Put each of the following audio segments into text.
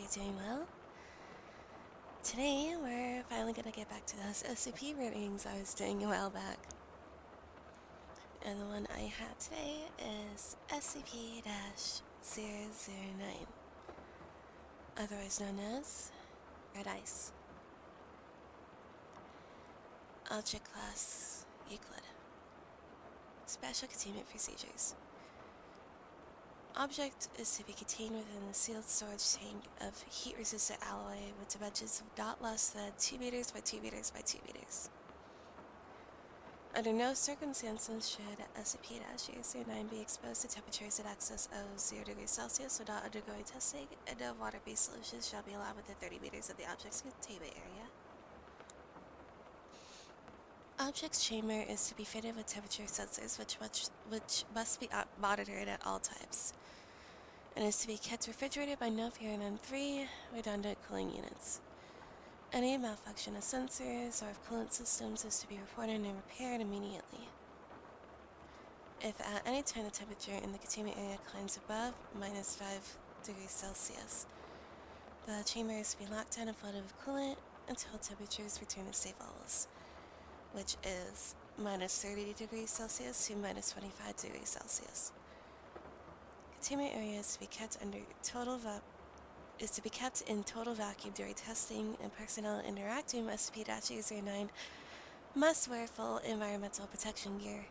you doing well? Today, we're finally gonna get back to those SCP readings I was doing a while back. And the one I have today is SCP-009, otherwise known as Red Ice. Object Class Euclid. Special Containment Procedures. Object is to be contained within a sealed storage tank of heat-resistant alloy with dimensions of not less than 2 meters by 2 meters by 2 meters. Under no circumstances should SCP-009 be exposed to temperatures in excess of 0 degrees Celsius without undergoing testing, and no water-based solutions shall be allowed within 30 meters of the object's containment area. Object's chamber is to be fitted with temperature sensors which must be monitored at all times, and is to be kept refrigerated by no fewer than 3 redundant cooling units. Any malfunction of sensors or of coolant systems is to be reported and repaired immediately. If at any time the temperature in the containment area climbs above -5 degrees Celsius, the chamber is to be locked down and flooded with coolant until temperatures return to safe levels, which is -30 degrees Celsius to -25 degrees Celsius. Containment area is to be kept in total vacuum during testing, and personnel interacting with SCP-009 must wear full environmental protection gear.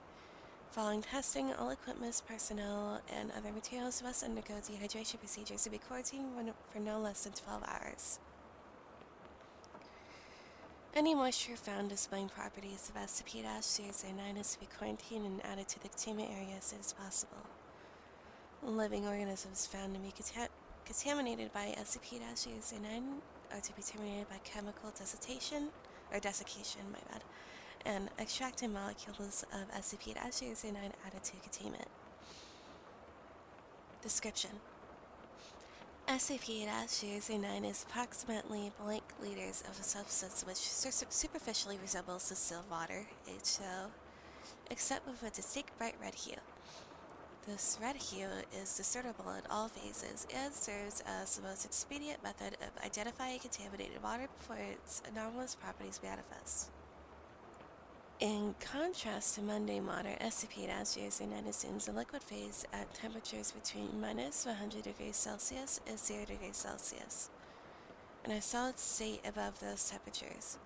Following testing, all equipment, personnel, and other materials must undergo dehydration procedures and be quarantined for no less than 12 hours. Any moisture found displaying properties of SCP-009 is to be quarantined and added to the containment area as soon as possible. Living organisms found to be contaminated by SCP-009 are to be terminated by chemical desiccation, and extracted molecules of SCP-009 added to containment. Description: SCP-009 is approximately blank liters of a substance which superficially resembles distilled water, H2O, except with a distinct bright red hue. This red hue is discernible in all phases and serves as the most expedient method of identifying contaminated water before its anomalous properties manifest. In contrast to mundane water, SCP-009 assumes a liquid phase at temperatures between -100 degrees Celsius and 0 degrees Celsius, and a solid state above those temperatures.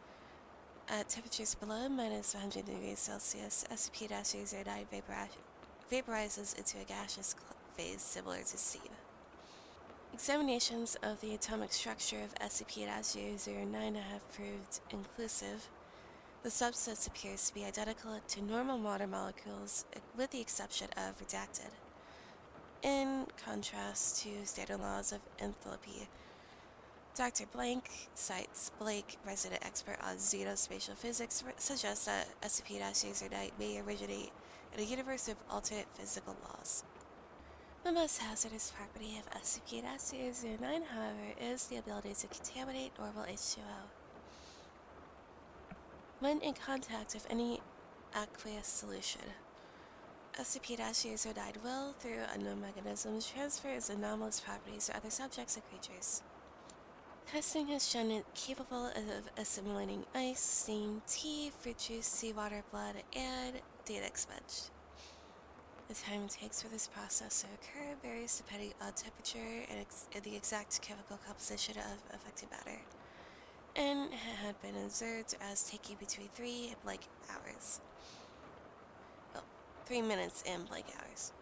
At temperatures below -100 degrees Celsius, SCP-009 vaporizes into a gaseous phase similar to steam. Examinations of the atomic structure of SCP-009 have proved inclusive. The substance appears to be identical to normal water molecules, with the exception of redacted. In contrast to standard laws of enthalpy, Dr. Blank cites Blake, resident expert on xenospatial physics, suggests that SCP-009 may originate in a universe of alternate physical laws. The most hazardous property of SCP-009, however, is the ability to contaminate normal H2O. When in contact with any aqueous solution, SCP-009 will, through unknown mechanisms, transfer its anomalous properties to other subjects and creatures. Testing has shown it capable of assimilating ice, steam, tea, fruit juice, seawater, blood, and data expunged. The time it takes for this process to occur varies depending on temperature and the exact chemical composition of affected matter, and had been observed as taking between 3 and blank hours. Well, 3 minutes and blank hours.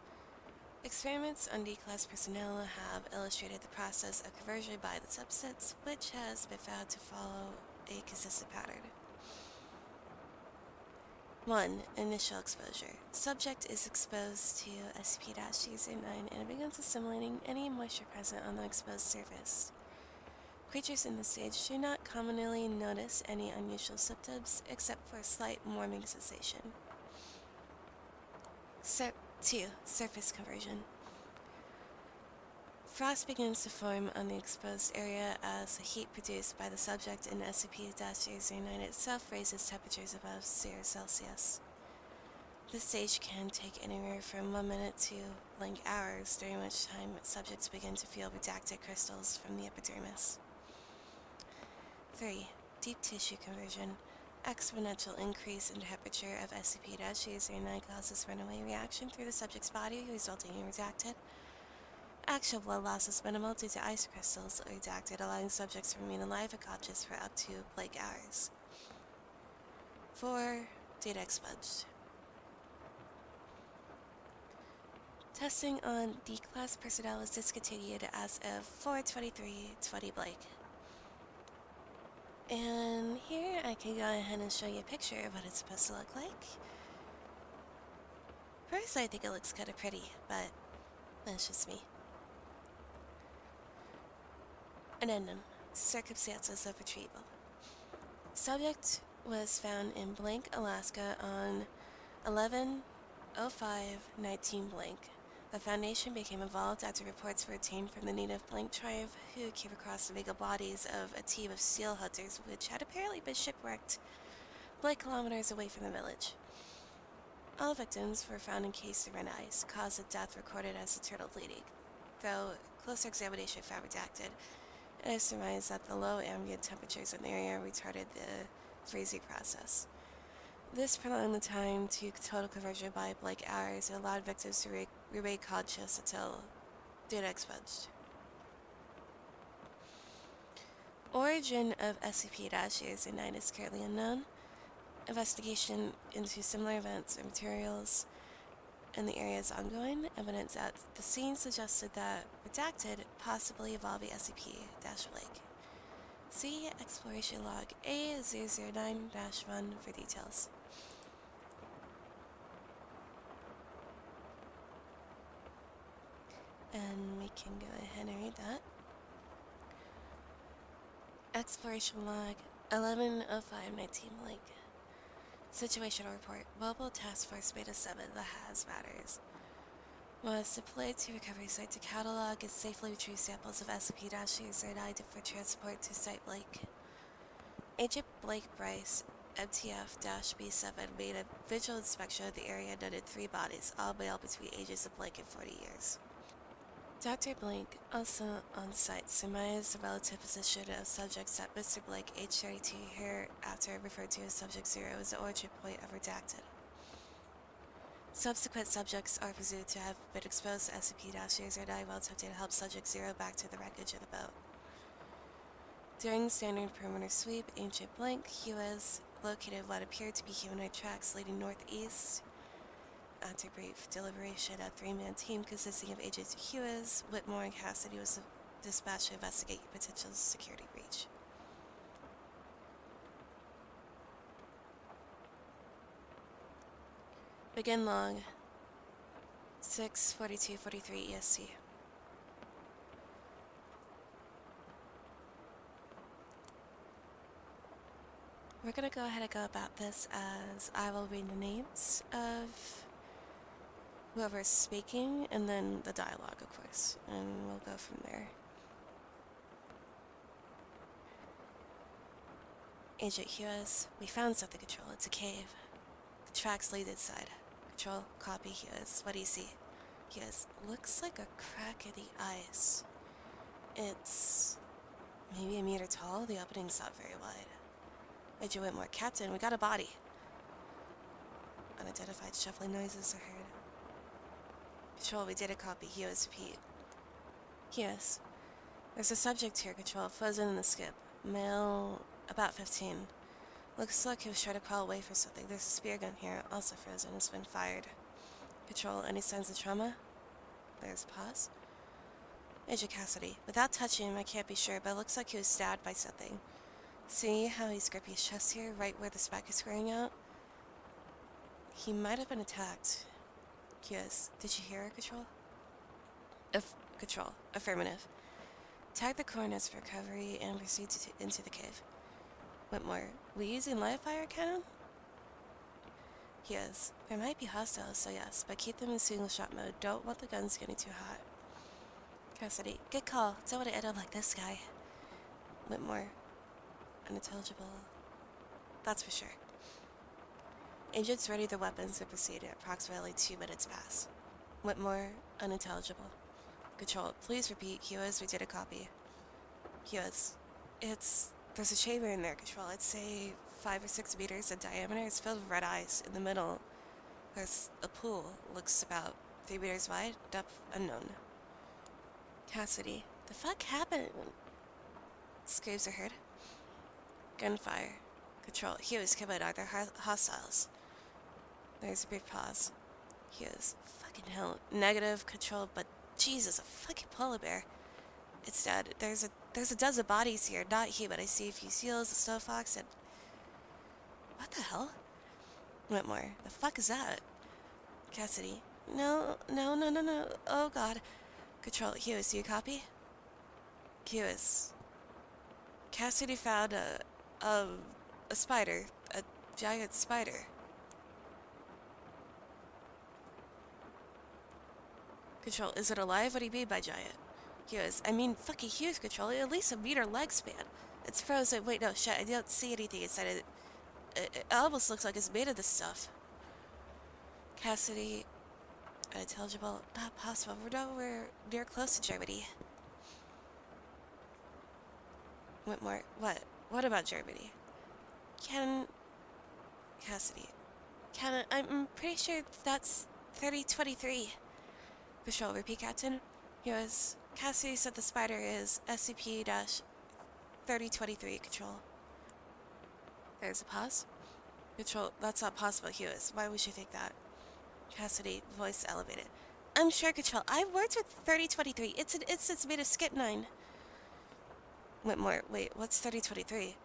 Experiments on D-Class personnel have illustrated the process of conversion by the substance, which has been found to follow a consistent pattern. 1. Initial exposure. Subject is exposed to SCP-009 and begins assimilating any moisture present on the exposed surface. Creatures in this stage do not commonly notice any unusual symptoms, except for a slight warming sensation. 2. Surface conversion. Frost begins to form on the exposed area as the heat produced by the subject in SCP-009 itself raises temperatures above 0 Celsius. This stage can take anywhere from 1 minute to blank hours, during which time subjects begin to feel redacted crystals from the epidermis. 3. Deep tissue conversion. Exponential increase in temperature of SCP-009 causes runaway reaction through the subject's body, resulting in redacted. Actual blood loss is minimal due to ice crystals redacted, allowing subjects to remain alive and conscious for up to blank hours. 4. Data expunged. Testing on D-Class personnel was discontinued as of 4/23/20 blank. And here I can go ahead and show you a picture of what it's supposed to look like. First, I think it looks kind of pretty, but that's just me. Addendum. Circumstances of retrieval. Subject was found in blank, Alaska on 11/05/19 blank. The Foundation became involved after reports were obtained from the native blank tribe who came across the mangled bodies of a team of seal hunters which had apparently been shipwrecked blank kilometers away from the village. All victims were found encased in red ice, cause of death recorded as internal bleeding, though closer examination found redacted. It is surmised that the low ambient temperatures in the area retarded the freezing process. This prolonged the time to total conversion by blank hours and allowed victims to remain conscious until data expunged. Origin of SCP-009 is currently unknown. Investigation into similar events and materials in the area is ongoing. Evidence at the scene suggested that redacted possibly involving SCP-blank. See Exploration Log A009-1 for details. And we can go ahead and read that. Exploration Log 11/05/19 blank. Situational report. Mobile Task Force Beta 7, the Hazmatters, was deployed to recovery site to catalog and safely retrieve samples of SCP-009 for transport to Site Blank. Agent Blake Bryce, MTF-B7, made a visual inspection of the area and noted 3 bodies, all male between ages of blank and 40 years. Dr. Blank, also on site, surmised the relative position of subjects at Mr. Blank, age 32, hereafter referred to as Subject 0, as the origin point of redacted. Subsequent subjects are presumed to have been exposed to SCP-009 while attempting to help Subject 0 back to the wreckage of the boat. During standard perimeter sweep, Agent Blank, Hughes, located what appeared to be humanoid tracks leading northeast. After brief deliberation, a 3-man team consisting of Agents Hughes, Whitmore, and Cassidy was dispatched to investigate potential security breach. Begin log 6:42:43 EST. We're going to go ahead and go about this as I will read the names of whoever's speaking, and then the dialogue, of course, and we'll go from there. Agent Hughes, we found something, Control. It's a cave. The tracks lead inside. Control, copy, Hughes. What do you see? Hughes, looks like a crack in the ice. It's maybe a meter tall. The opening's not very wide. Agent Whitmore, Captain, we got a body. Unidentified shuffling noises are heard. Control, we did a copy. Hughes, repeat. Hughes, there's a subject here, Control, frozen in the skip. Male, about 15. Looks like he was trying to crawl away from something. There's a spear gun here, also frozen. It's been fired. Control, any signs of trauma? There's a pause. Agent Cassidy, without touching him, I can't be sure, but it looks like he was stabbed by something. See how he's gripping his chest here, right where the spike is squaring out? He might have been attacked. Yes. Did you hear her, Control? Control. Affirmative. Tag the coordinates for recovery and proceed into the cave. Whitmore, we using live fire cannon? Yes. There might be hostiles, so yes, but keep them in single shot mode. Don't want the guns getting too hot. Cassidy, good call. Don't want to end up like this guy. Whitmore, unintelligible. That's for sure. Agents ready their weapons and proceed. Approximately 2 minutes pass. Whitmore, unintelligible. Control, please repeat. QS, we did a copy. QS, there's a chamber in there, Control. I'd say 5 or 6 meters in diameter. It's filled with red ice. In the middle, there's a pool. Looks about 3 meters wide. Depth unknown. Cassidy, the fuck happened? Screams are heard. Gunfire. Control, Hughes, come in. Are there hostiles? There's a brief pause. Hughes, fucking hell. Negative. Control, but Jesus, a fucking polar bear. It's dead. There's a dozen bodies here, not human. I see a few seals, a snow fox, and... What the hell? Whitmore, the fuck is that? Cassidy, no. Oh god. Control, Hughes, do you copy? Hughes. Cassidy found a spider. A giant spider. Control, is it alive? What do you mean by giant? Hughes, I mean fucking huge, Control. At least a meter leg span. It's frozen. Wait, no, shit. I don't see anything inside it. It almost looks like it's made of this stuff. Cassidy, unintelligible. Not possible. We're near close to Germany. Whitmore, what? What about Germany? Cassidy. I'm pretty sure that's 3023. Patrol, repeat, Captain. Hughes, Cassidy said the spider is SCP-3023, Control. There's a pause. Control, that's not possible, Hughes. Why would you think that? Cassidy, voice elevated. I'm sure, Control. I've worked with 3023. It's an instance made of Skip-9. Whitmore, wait, what's 3023?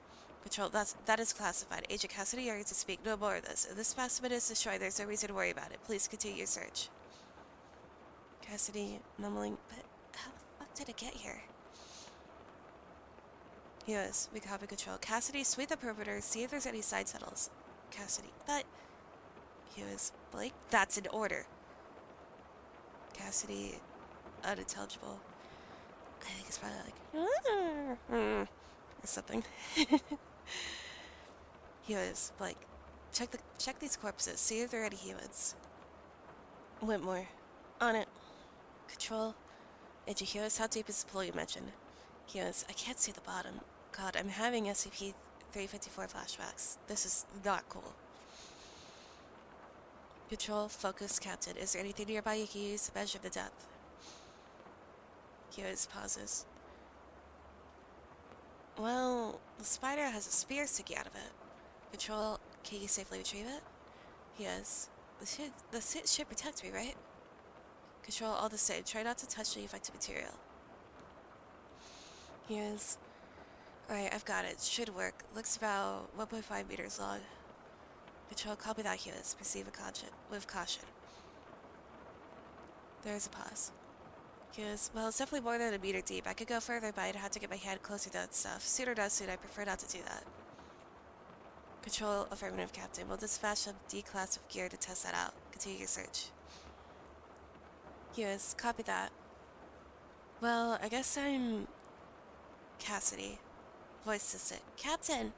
Control, that is classified. Agent Cassidy, you are to speak no more of this. If this specimen is destroyed, there's no reason to worry about it. Please continue your search. Cassidy, mumbling, but how the fuck did it get here? Yes, we copy, Control. Cassidy, sweep the perimeter, see if there's any side tunnels. Cassidy, but... Hughes, Blake, that's in order. Cassidy, unintelligible. I think it's probably like... or something. Hughes, Blake, check these corpses, see if there are any humans. Whitmore, on it. Control, Agent Hughes, how deep is the pool you mentioned? Hughes, I can't see the bottom. God, I'm having SCP-354 flashbacks. This is not cool. Control, focus, Captain. Is there anything nearby you can use to measure the depth? Hughes pauses. Well, the spider has a spear sticking out of it. Control, can you safely retrieve it? Yes. The suit should protect me, right? Control, all the same. Try not to touch the affected material. Hughes. Alright, I've got it. Should work. Looks about 1.5 meters long. Control, copy that, Hughes. Proceed with caution. There is a pause. Hughes, well, it's definitely more than a meter deep. I could go further, but I'd have to get my hand closer to that stuff. Suit or not suit, I prefer not to do that. Control, affirmative, Captain. We'll dispatch some D-class of gear to test that out. Continue your search. Hughes, copy that. Well, I guess I'm... Cassidy. Voice assistant. Captain!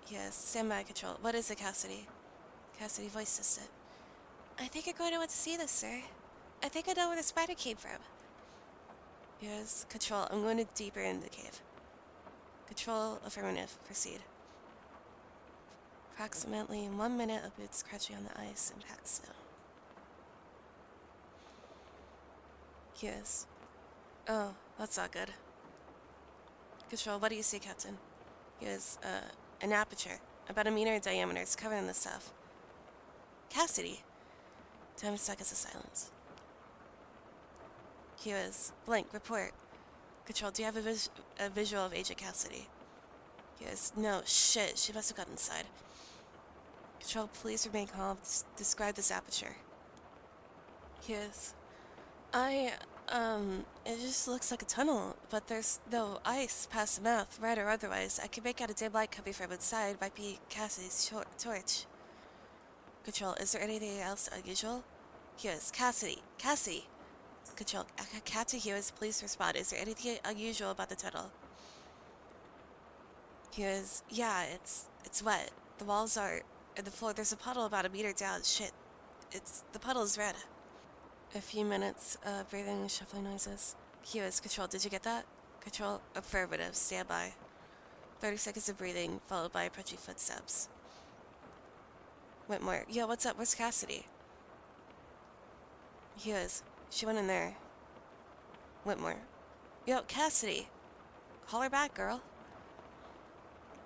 Yes, stand by, Control. What is it, Cassidy? Cassidy, voice assistant. I think you're going to want to see this, sir. I think I know where the spider came from. Yes, Control, I'm going deeper in the cave. Control, affirmative. Proceed. Approximately 1 minute of boots scratching on the ice and packed snow. Yes. Oh, that's not good. Control, what do you see, Captain? Yes, an aperture. About a meter in diameter. It's covered in this stuff. Cassidy. 10 seconds of silence. Hughes, blank, report. Control, do you have a visual of Agent Cassidy? Hughes, no, shit, she must have got inside. Control, please remain calm. Describe this aperture. Hughes, it just looks like a tunnel, but there's no ice past the mouth, red or otherwise. I can make out a dim light coming from inside. Might be Cassidy's torch. Control, is there anything else unusual? Hughes, Cassidy. Control, Captain Hughes, please respond. Is there anything unusual about the tunnel? Hughes, yeah, it's wet. The walls are or the floor. There's a puddle about a meter down. Shit. The puddle is red. A few minutes of breathing and shuffling noises. Hughes, Control, did you get that? Control, affirmative, stand by. 30 seconds of breathing, followed by approaching footsteps. Whitmore, yo, what's up? Where's Cassidy? Hughes, she went in there. Whitmore, yo, Cassidy. Holler back, girl.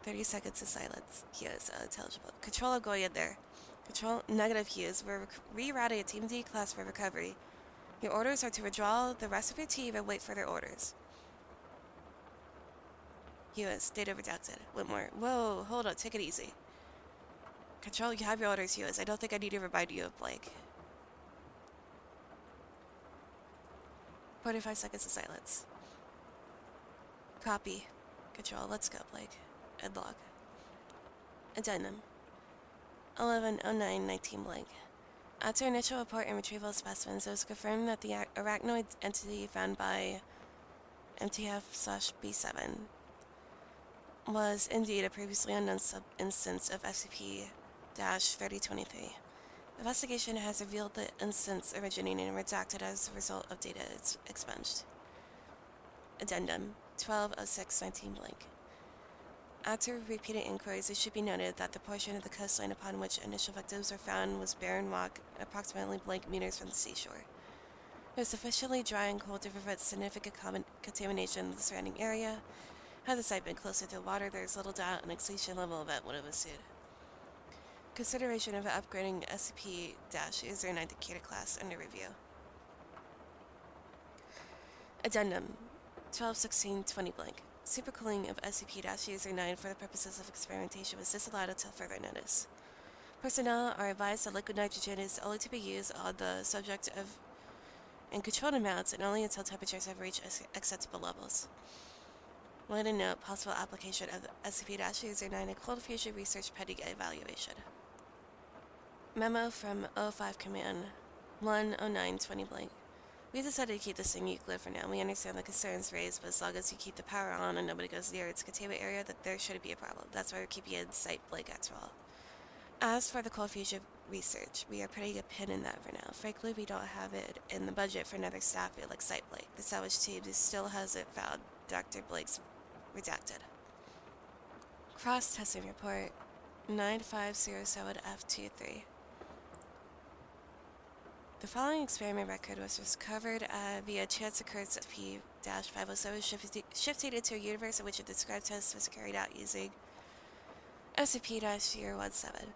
30 seconds of silence. Hughes, unintelligible. Control, I'm going in there. Control, negative, Hughes. We're rerouting a Team D class for recovery. Your orders are to withdraw the rest of your team and wait for their orders. Hughes, data redacted. Whitmore, whoa, hold on, take it easy. Control, you have your orders, Hughes. I don't think I need to remind you of Blake. 45 seconds of silence. Copy. Control, let's go, Blake. End log. Addendum. 11:09:19 blank. After initial report and retrieval of specimens, it was confirmed that the arachnoid entity found by MTF/B7 was indeed a previously unknown sub-instance of SCP-3023. Investigation has revealed the instance originating and redacted as a result of data expunged. Addendum. 12:06:19 blank. After repeated inquiries, it should be noted that the portion of the coastline upon which initial victims were found was barren rock, approximately blank meters from the seashore. It was sufficiently dry and cold to prevent significant contamination of the surrounding area. Had the site been closer to the water, there is little doubt an extinction level event would have ensued. Consideration of upgrading SCP-009 to Cater class under review. Addendum. 12:16:20 blank. Supercooling of SCP-009 for the purposes of experimentation was disallowed until further notice. Personnel are advised that liquid nitrogen is only to be used on the subject of in controlled amounts and only until temperatures have reached acceptable levels. Related note, possible application of SCP-009 in cold fusion research pending evaluation. Memo from O5 Command 1:09:20 blank. We decided to keep this thing Euclid for now. We understand the concerns raised, but as long as you keep the power on and nobody goes near its containment area, that there shouldn't be a problem. That's why we're keeping it in sight, Blake after all. As for the cold fusion research, we are putting a pin in that for now. Frankly, we don't have it in the budget for another staffing like Site Blake. The salvage team still hasn't found Dr. Blake's redacted. Cross-testing report 9507F23. The following experiment record was recovered via chance occurrence of P-507 shifting into a universe in which a described test was carried out using SCP-017.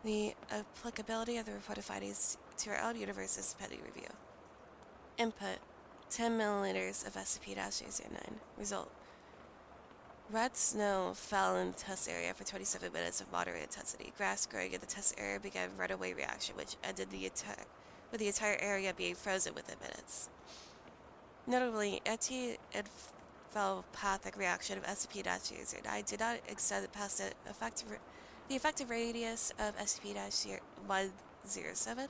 The applicability of the reported findings to our own universe is pending review. Input: 10 milliliters of SCP-009. Result: red snow fell in the test area for 27 minutes of moderate intensity. Grass growing in the test area began a runaway reaction, which ended with the entire area being frozen within minutes. Notably, anti-encephalopathic reaction of SCP-009 did not extend past the effective radius of SCP-107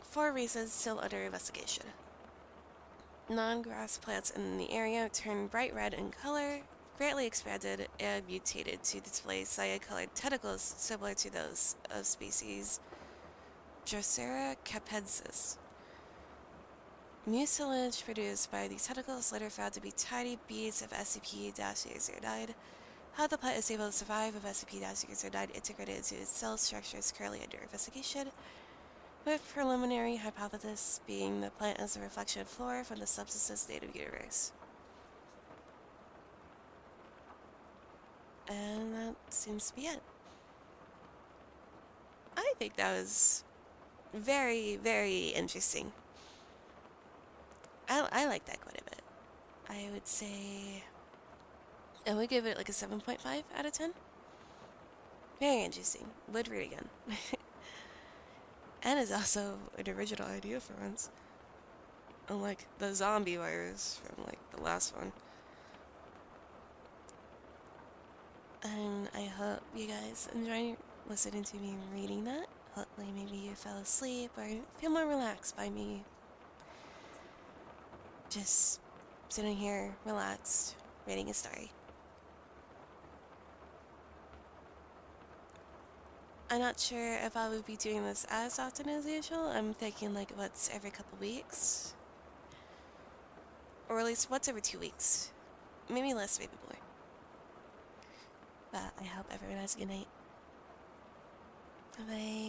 for reasons still under investigation. Non-grass plants in the area turned bright red in color, greatly expanded, and mutated to display cyan-colored tentacles similar to those of species Drosera capensis. Mucilage produced by these tentacles later found to be tiny beads of SCP-009. How the plant is able to survive with SCP-009 integrated into its cell structure is currently under investigation, with preliminary hypothesis being the plant is a reflection of flora from the substance's native universe. And that seems to be it. I think that was very, very interesting. I like that quite a bit. I would say I would give it like a 7.5 out of 10. Very interesting. Would read again. And it's also an original idea for once. Unlike the zombie virus from like the last one. And I hope you guys enjoy listening to me reading that. Hopefully maybe you fell asleep or feel more relaxed by me just sitting here relaxed reading a story. I'm not sure if I would be doing this as often as usual. I'm thinking like once every couple weeks. Or at least once every 2 weeks. Maybe less, maybe more. But I hope everyone has a good night. Bye-bye.